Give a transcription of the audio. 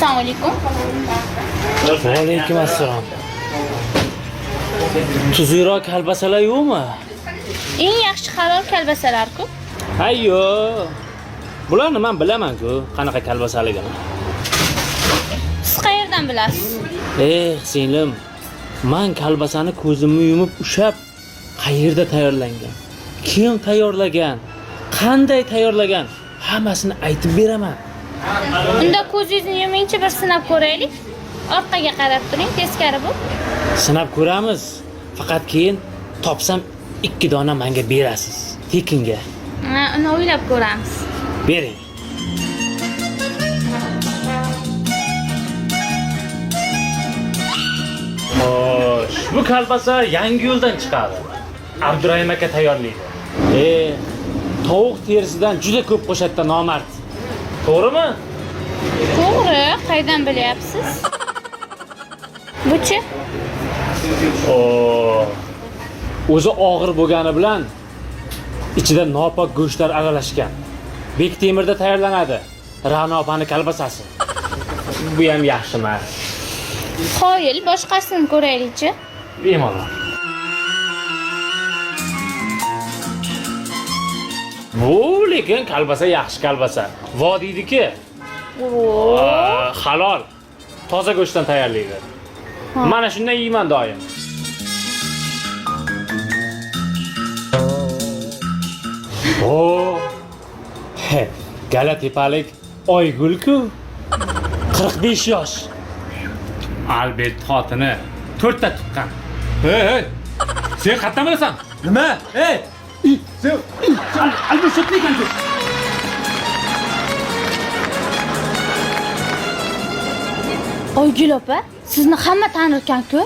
Assalomu alaykum. Va alaykum assalom. Tuzliroq kalbasalar yo'qmi? Eng yaxshi halol kalbasalar-ku. Ayyo. Bularni men bilaman-ku, qanaqa kalbasaligini. Siz qayerdan bilasiz? Singlim, men kalbasani ko'zimni yumib ushab, qayerda tayyorlangan, kim tayyorlagan, qanday tayyorlagan, hammasini aytib beraman. Unda ko'zingizni yumingchi bir sinab ko'raylik. Orqaga qarab turing, teskari bu. Sinab ko'ramiz. Faqat keyin topsam 2 dona menga berasiz. Tekinga. Uni o'ylab ko'ramiz. Bering. Xo'sh, bu kalbasa yangi yo'ldan chiqadi. Abdurahim aka tayyorlaydi. Tovuq terisidan juda ko'p qo'shatda nomard. To'g'rimi? To'g'ri, qaydan bilyapsiz? Buchi? O'zi og'ir bo'lgani bilan ichida nopok go'shtlar aralashgan. Bektemirda tayyorlanadi. Ra'no opani kalbasasi. Bu ham yaxshi emas. Qoyil, boshqasini ko'raylikchi. Bemalol. Bu lekin kalbasa yaxshi kalbasa. Vodiydiki. Halol. Toza go'shtdan tayyorlaydi. Mana shundan yeyman doim. Galatepalik Oygul-ku. 45 yosh. Albert xotini 4 ta tuqqan. Hey! Sen qayerdan bilasan? Nima? Sen Albert sotni ekansiz. Oygul opa, sizni hamma tanir ekan-ku.